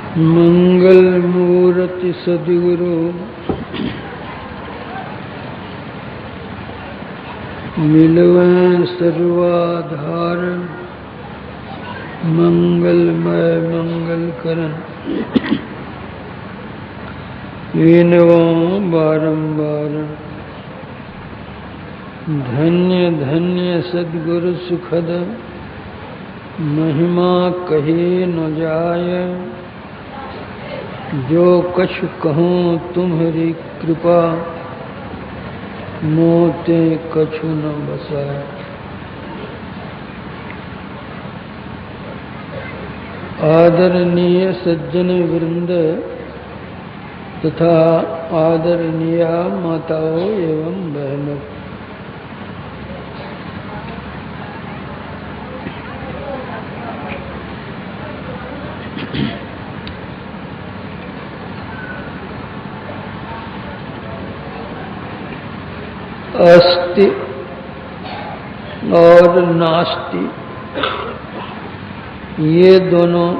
मंगल मूर्ति सद्गुरु मिलवें सर्वाधार, मंगलमय मंगल करन विनवो बारंबार। धन्य धन्य सद्गुरु सुखद, महिमा कही न जाय। जो कछु कहूँ तुम्हारी कृपा, मोते कछु न बसाए। आदरणीय सज्जन वृंद तथा आदरणीय माताओं एवं बहनों, अस्ति और नास्ति ये दोनों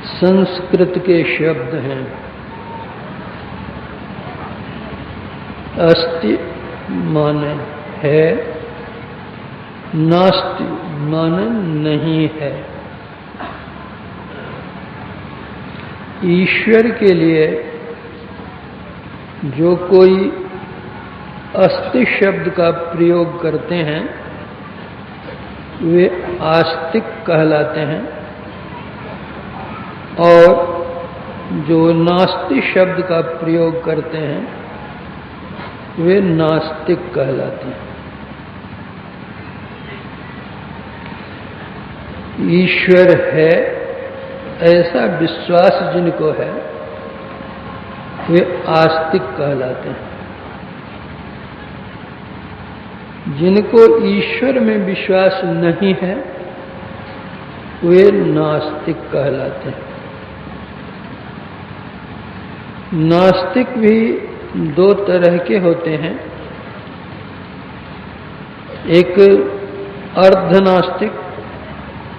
संस्कृत के शब्द हैं। अस्ति माने है, नास्ति माने नहीं है। ईश्वर के लिए जो कोई अस्ति शब्द का प्रयोग करते हैं वे आस्तिक कहलाते हैं, और जो नास्ति शब्द का प्रयोग करते हैं वे नास्तिक कहलाते हैं। ईश्वर है ऐसा विश्वास जिनको है वे आस्तिक कहलाते हैं। जिनको ईश्वर में विश्वास नहीं है वे नास्तिक कहलाते हैं। नास्तिक भी दो तरह के होते हैं, एक अर्ध नास्तिक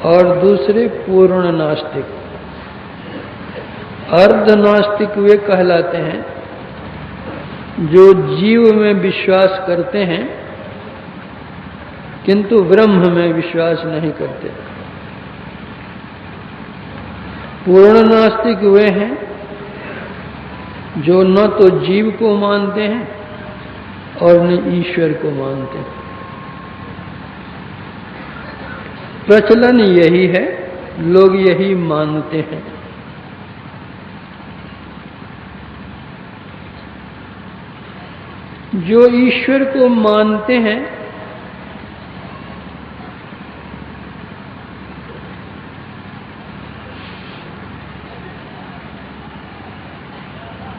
और दूसरे पूर्ण नास्तिक। अर्ध नास्तिक वे कहलाते हैं जो जीव में विश्वास करते हैं किंतु ब्रह्म में विश्वास नहीं करते। पूर्ण नास्तिक वे हैं जो न तो जीव को मानते हैं और न ईश्वर को मानते हैं। प्रचलन यही है, लोग यही मानते हैं। जो ईश्वर को मानते हैं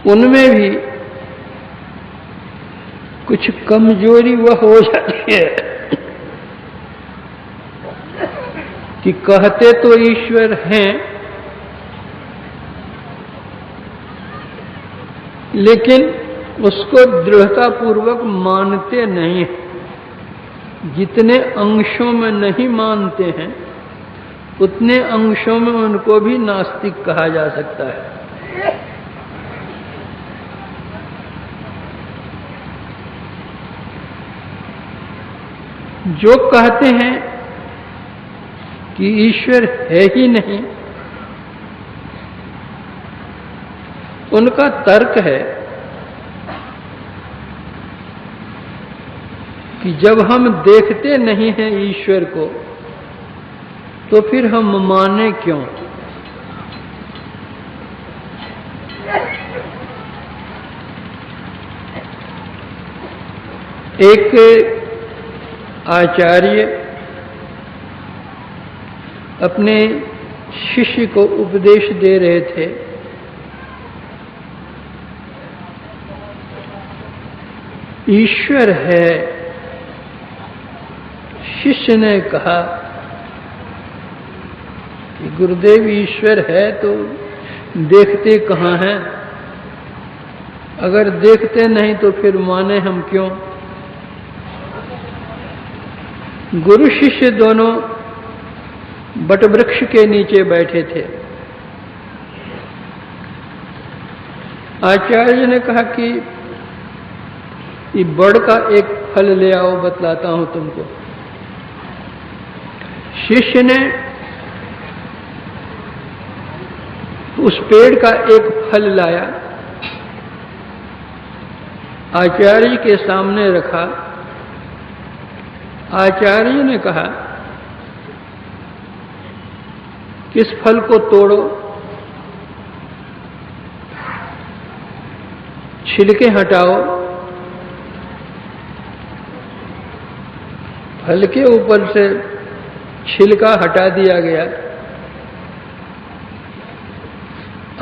उनमें भी कुछ कमजोरी वह हो जाती है कि कहते तो ईश्वर हैं लेकिन उसको दृढ़तापूर्वक मानते नहीं। जितने अंशों में नहीं मानते हैं उतने अंशों में उनको भी नास्तिक कहा जा सकता है। जो कहते हैं कि ईश्वर है ही नहीं, उनका तर्क है कि जब हम देखते नहीं हैं ईश्वर को तो फिर हम माने क्यों। एक आचार्य अपने शिष्य को उपदेश दे रहे थे। ईश्वर है। शिष्य ने कहा कि गुरुदेव ईश्वर है तो देखते कहाँ हैं? अगर देखते नहीं तो फिर माने हम क्यों? गुरु शिष्य दोनों बटवृक्ष के नीचे बैठे थे। आचार्य ने कहा कि ये बड़ का एक फल ले आओ, बतलाता हूं तुमको। शिष्य ने उस पेड़ का एक फल लाया, आचार्य के सामने रखा। आचार्य ने कहा कि इस फल को तोड़ो, छिलके हटाओ। फल के ऊपर से छिलका हटा दिया गया।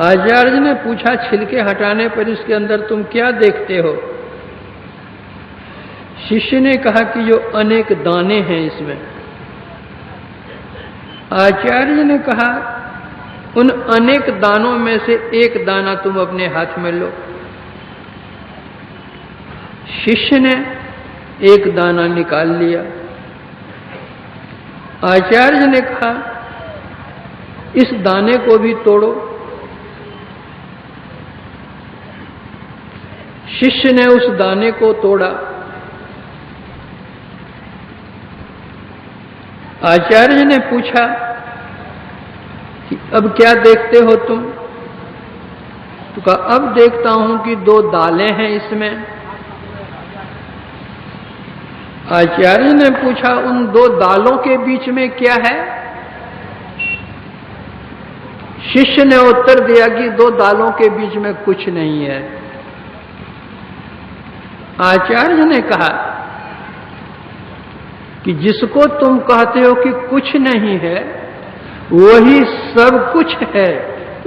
आचार्य ने पूछा, छिलके हटाने पर इसके अंदर तुम क्या देखते हो? शिष्य ने कहा कि जो अनेक दाने हैं इसमें। आचार्य ने कहा, उन अनेक दानों में से एक दाना तुम अपने हाथ में लो। शिष्य ने एक दाना निकाल लिया। आचार्य ने कहा, इस दाने को भी तोड़ो। शिष्य ने उस दाने को तोड़ा। आचार्य ने पूछा कि अब क्या देखते हो तुम? तो कहा, अब देखता हूं कि दो दालें हैं इसमें। आचार्य ने पूछा, उन दो दालों के बीच में क्या है? शिष्य ने उत्तर दिया कि दो दालों के बीच में कुछ नहीं है। आचार्य ने कहा कि जिसको तुम कहते हो कि कुछ नहीं है, वही सब कुछ है,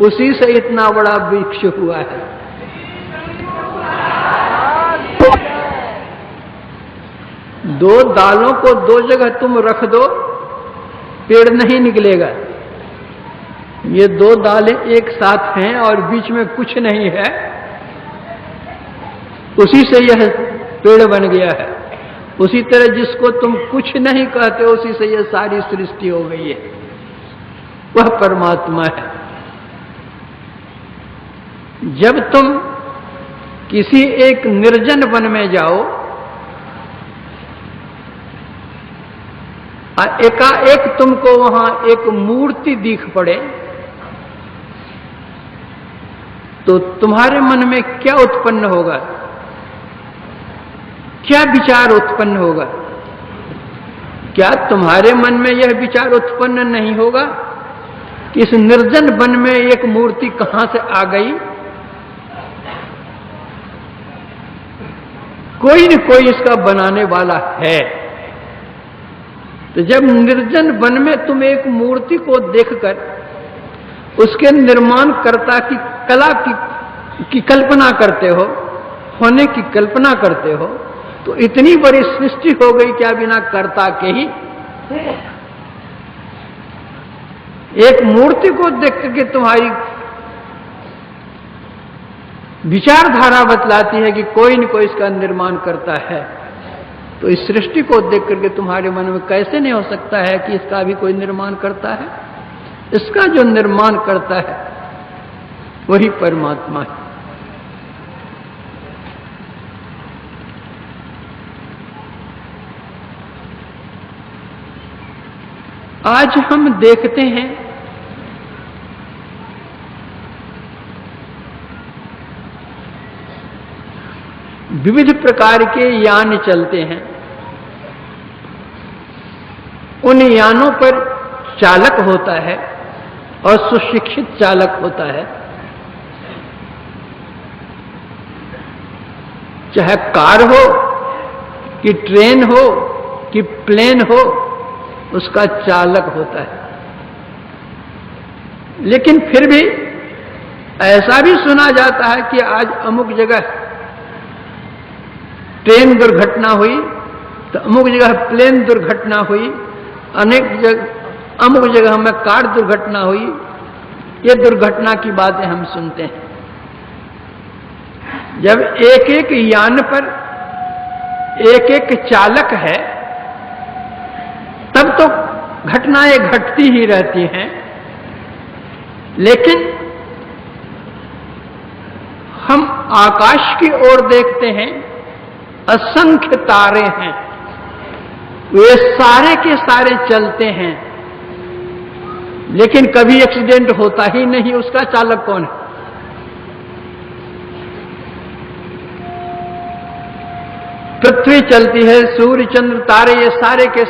उसी से इतना बड़ा वृक्ष हुआ है। दो दालों को दो जगह तुम रख दो, पेड़ नहीं निकलेगा। ये दो दालें एक साथ हैं और बीच में कुछ नहीं है, उसी से यह पेड़ बन गया है। उसी तरह जिसको तुम कुछ नहीं कहते, उसी से यह सारी सृष्टि हो गई है, वह परमात्मा है। जब तुम किसी एक निर्जन वन में जाओ, एकाएक तुमको वहां एक मूर्ति दिख पड़े, तो तुम्हारे मन में क्या उत्पन्न होगा? क्या विचार उत्पन्न होगा? क्या तुम्हारे मन में यह विचार उत्पन्न नहीं होगा कि इस निर्जन वन में एक मूर्ति कहां से आ गई? कोई न कोई इसका बनाने वाला है। तो जब निर्जन वन में तुम एक मूर्ति को देखकर उसके निर्माणकर्ता की कला की कल्पना करते हो, होने की कल्पना करते हो, तो इतनी बड़ी सृष्टि हो गई क्या बिना कर्ता के ही? एक मूर्ति को देख करके तुम्हारी विचारधारा बतलाती है कि कोई न कोई इसका निर्माण करता है। तो इस सृष्टि को देख करके तुम्हारे मन में कैसे नहीं हो सकता है कि इसका भी कोई निर्माण करता है? इसका जो निर्माण करता है वही परमात्मा है। आज हम देखते हैं विविध प्रकार के यान चलते हैं। उन यानों पर चालक होता है और सुशिक्षित चालक होता है। चाहे कार हो कि ट्रेन हो कि प्लेन हो, उसका चालक होता है। लेकिन फिर भी ऐसा भी सुना जाता है कि आज अमुक जगह ट्रेन दुर्घटना हुई, तो अमुक जगह प्लेन दुर्घटना हुई, अमुक जगह में कार दुर्घटना हुई। ये दुर्घटना की बातें हम सुनते हैं। जब एक एक यान पर एक एक चालक है, तब तो घटनाएं घटती ही रहती हैं। लेकिन हम आकाश की ओर देखते हैं, असंख्य तारे हैं, वे सारे के सारे चलते हैं, लेकिन कभी एक्सीडेंट होता ही नहीं। उसका चालक कौन है? पृथ्वी चलती है, सूर्य चंद्र तारे ये सारे के